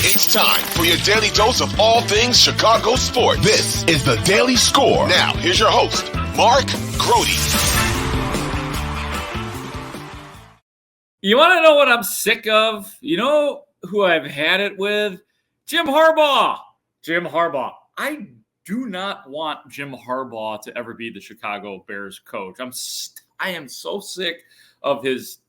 It's time for your daily dose of all things Chicago sports. This is the Daily Score. Now, here's your host, Mark Grote. You want to know what I'm sick of? You know who I've had it with? Jim Harbaugh. Jim Harbaugh. I do not want Jim Harbaugh to ever be the Chicago Bears coach. I am so sick of his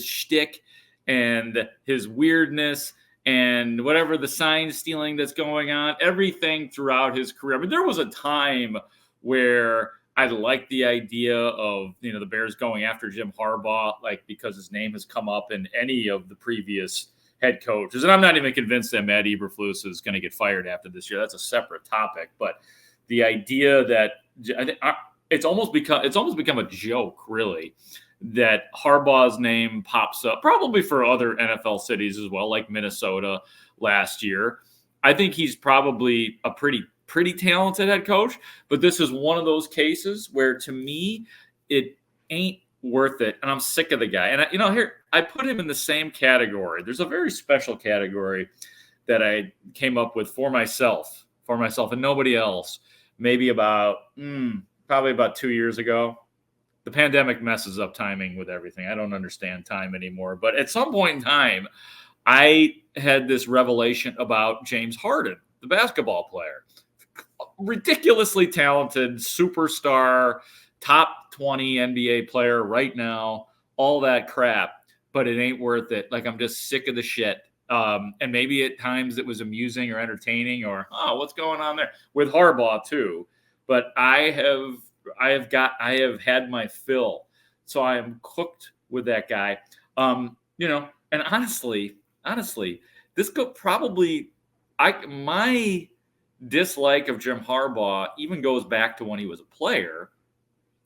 shtick and his weirdness and whatever the sign stealing that's going on, everything throughout his career. I mean, there was a time where I liked the idea of, the Bears going after Jim Harbaugh, because his name has come up in any of the previous head coaches. And I'm not even convinced that Matt Eberflus is going to get fired after this year. That's a separate topic. But the idea that it's almost become a joke, really, that Harbaugh's name pops up, probably for other NFL cities as well, like Minnesota last year. I think he's probably a pretty talented head coach, but this is one of those cases where, to me, it ain't worth it, and I'm sick of the guy. And I put him in the same category. There's a very special category that I came up with for myself and nobody else, maybe probably about 2 years ago. The pandemic messes up timing with everything. I don't understand time anymore. But at some point in time, I had this revelation about James Harden, the basketball player. Ridiculously talented, superstar, top 20 NBA player right now, all that crap. But it ain't worth it. I'm just sick of the shit. And maybe at times it was amusing or entertaining or, what's going on there? With Harbaugh, too. But I have had my fill, so I am cooked with that guy. And honestly, this could probably my dislike of Jim Harbaugh even goes back to when he was a player,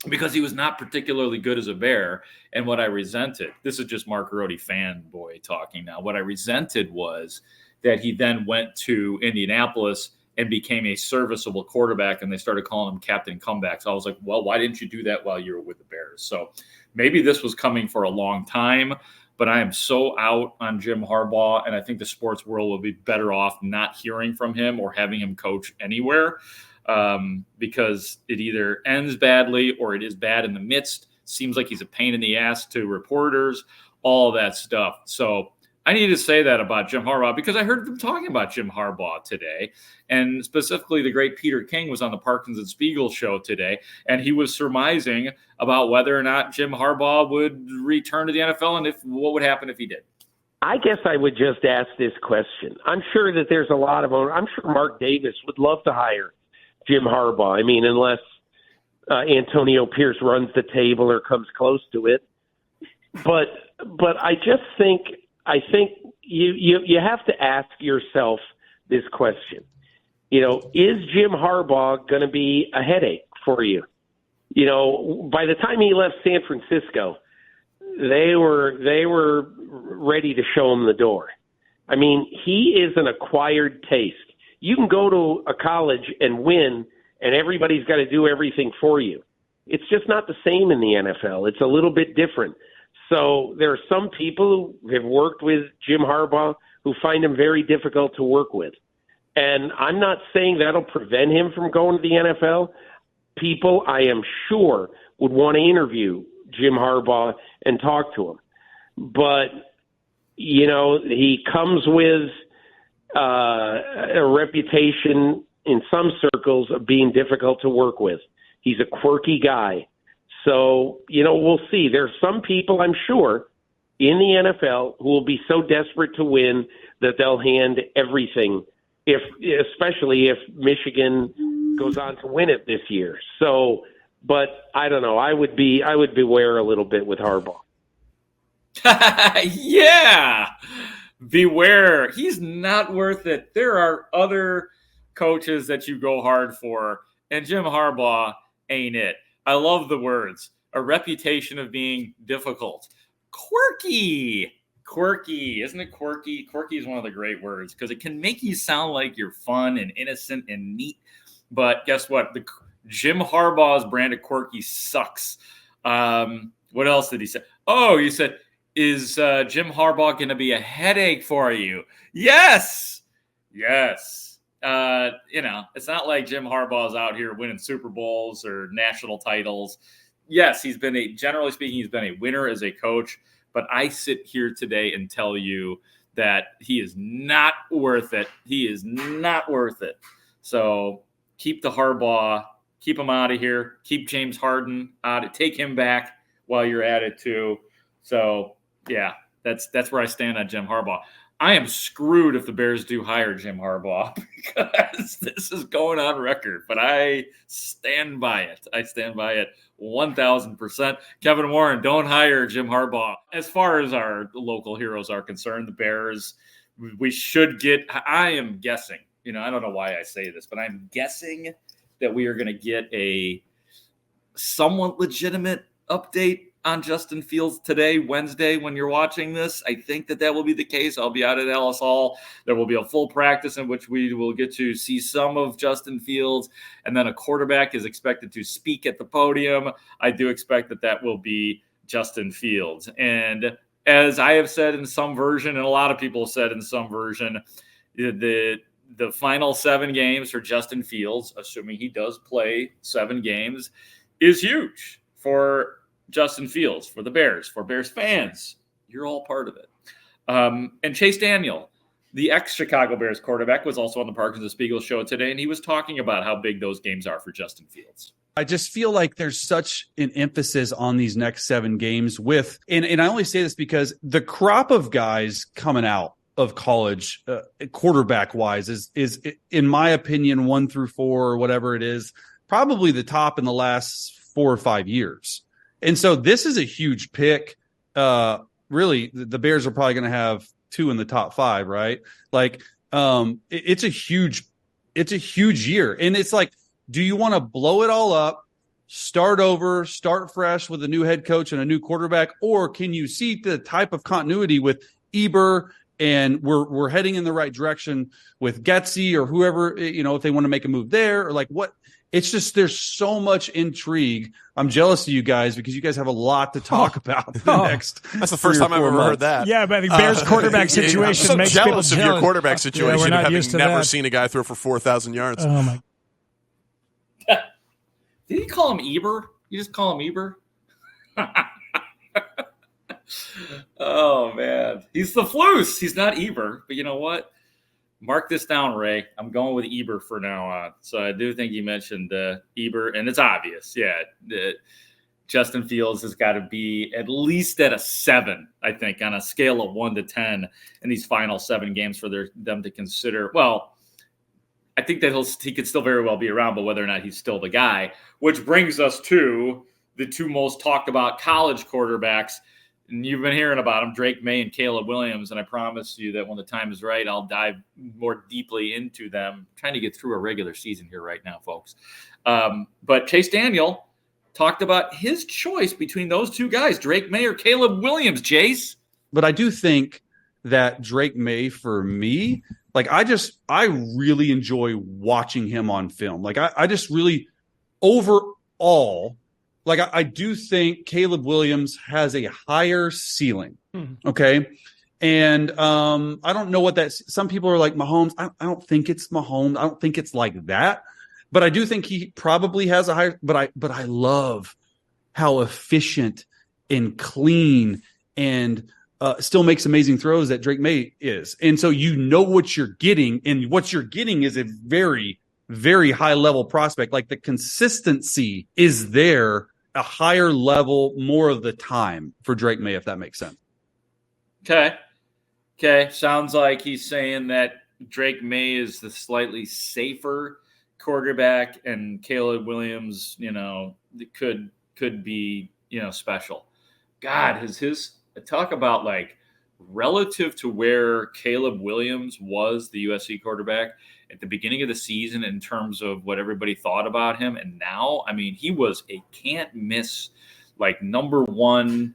because he was not particularly good as a Bear. And what I resented, this is just Mark Grote fanboy talking now. What I resented was that he then went to Indianapolis and became a serviceable quarterback, and they started calling him Captain Comeback. So I was like, well, why didn't you do that while you were with the Bears? So maybe this was coming for a long time, but I am so out on Jim Harbaugh, and I think the sports world will be better off not hearing from him or having him coach anywhere, because it either ends badly or it is bad in the midst. Seems like he's a pain in the ass to reporters, all that stuff. So I need to say that about Jim Harbaugh, because I heard them talking about Jim Harbaugh today, and specifically the great Peter King was on the Parkins and Spiegel show today, and he was surmising about whether or not Jim Harbaugh would return to the NFL and what would happen if he did. I guess I would just ask this question. I'm sure that there's a lot of owners. I'm sure Mark Davis would love to hire Jim Harbaugh. I mean, unless Antonio Pierce runs the table or comes close to it. But I just think you have to ask yourself this question. Is Jim Harbaugh going to be a headache for you? By the time he left San Francisco, they were ready to show him the door. I mean, he is an acquired taste. You can go to a college and win, and everybody's got to do everything for you. It's just not the same in the NFL. It's a little bit different. So there are some people who have worked with Jim Harbaugh who find him very difficult to work with. And I'm not saying that'll prevent him from going to the NFL. People, I am sure, would want to interview Jim Harbaugh and talk to him. But, he comes with a reputation in some circles of being difficult to work with. He's a quirky guy. So, we'll see. There's some people, I'm sure, in the NFL who will be so desperate to win that they'll hand everything, especially if Michigan goes on to win it this year. So, but I don't know. I would beware a little bit with Harbaugh. Yeah. Beware. He's not worth it. There are other coaches that you go hard for, and Jim Harbaugh ain't it. I love the words. A reputation of being difficult. Quirky. Isn't it quirky? Quirky is one of the great words because it can make you sound like you're fun and innocent and neat. But guess what? Jim Harbaugh's brand of quirky sucks. What else did he say? Oh, you said, is Jim Harbaugh going to be a headache for you? Yes. Yes. It's not like Jim Harbaugh is out here winning Super Bowls or national titles. Yes, generally speaking, he's been a winner as a coach, but I sit here today and tell you that he is not worth it. He is not worth it. So keep the Harbaugh, keep him out of here. Keep James Harden out. Take him back while you're at it too. So yeah, that's where I stand on Jim Harbaugh. I am screwed if the Bears do hire Jim Harbaugh because this is going on record, but I stand by it. I stand by it 1,000%. Kevin Warren, don't hire Jim Harbaugh. As far as our local heroes are concerned, the Bears, we should get, I am guessing, I don't know why I say this, but I'm guessing that we are going to get a somewhat legitimate update on Justin Fields today, Wednesday, when you're watching this. I think that will be the case. I'll be out at Ellis Hall. There will be a full practice in which we will get to see some of Justin Fields, and then a quarterback is expected to speak at the podium. I do expect that will be Justin Fields. And as I have said in some version, and a lot of people have said in some version, the final 7 games for Justin Fields, assuming he does play 7 games, is huge for Justin Fields, for the Bears, for Bears fans. You're all part of it. And Chase Daniel, the ex-Chicago Bears quarterback, was also on the Parkins and Spiegel show today, and he was talking about how big those games are for Justin Fields. I just feel like there's such an emphasis on these next 7 games with, and I only say this because the crop of guys coming out of college, quarterback-wise, is in my opinion, 1 through 4 or whatever it is, probably the top in the last 4 or 5 years. And so this is a huge pick. Really, the Bears are probably going to have 2 in the top 5, right? Like, it's a huge year. And it's like, do you want to blow it all up, start over, start fresh with a new head coach and a new quarterback? Or can you see the type of continuity with Eber, and we're heading in the right direction with Getsy or whoever, if they want to make a move there, or like what? It's just, there's so much intrigue. I'm jealous of you guys because you guys have a lot to talk about next. That's the first time I've ever heard that. Yeah, but the Bears quarterback situation makes people jealous of your quarterback situation, having never seen a guy throw for 4,000 yards. Oh my! Did he call him Eber? You just call him Eber? Oh man, he's the Floose. He's not Eber, but you know what? Mark this down, Ray. I'm going with Eber for now on. So I do think you mentioned Eber, and it's obvious. Yeah, Justin Fields has got to be at least at a 7, I think, on a scale of 1 to 10 in these final 7 games for them to consider. Well, I think that he could still very well be around, but whether or not he's still the guy, which brings us to the 2 most talked about college quarterbacks. And you've been hearing about them, Drake May and Caleb Williams, and I promise you that when the time is right, I'll dive more deeply into them. I'm trying to get through a regular season here right now, folks. But Chase Daniel talked about his choice between those 2 guys, Drake May or Caleb Williams, Chase. But I do think that Drake May, for me, like I really enjoy watching him on film. Like I just really, overall, like I do think Caleb Williams has a higher ceiling. Okay. And I don't know what some people are like Mahomes. I don't think it's Mahomes. I don't think it's like that, but I do think he probably has a higher, but I love how efficient and clean and still makes amazing throws that Drake May is. And so what you're getting, and what you're getting is a very, very high level prospect. Like the consistency is there, a higher level more of the time for Drake May, if that makes sense. Okay. Sounds like he's saying that Drake May is the slightly safer quarterback, and Caleb Williams, could be, special. God, his talk about like relative to where Caleb Williams was, the USC quarterback, at the beginning of the season in terms of what everybody thought about him. And now, I mean, he was a can't miss, like number 1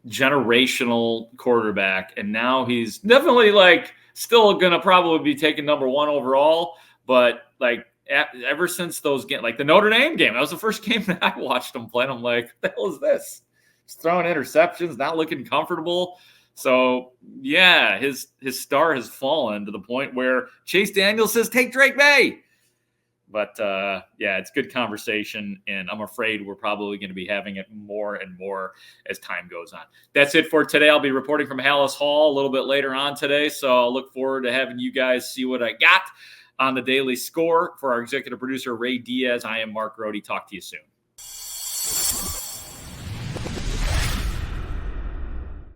generational quarterback. And now he's definitely like still going to probably be taking number 1 overall. But like ever since those games, like the Notre Dame game, that was the first game that I watched him play. And I'm like, what the hell is this? Just throwing interceptions, not looking comfortable. So, yeah, his star has fallen to the point where Chase Daniels says, take Drake May. But, yeah, it's good conversation, and I'm afraid we're probably going to be having it more and more as time goes on. That's it for today. I'll be reporting from Haugh a little bit later on today, so I'll look forward to having you guys see what I got on the Daily Score. For our executive producer, Ray Diaz, I am Mark Grote. Talk to you soon.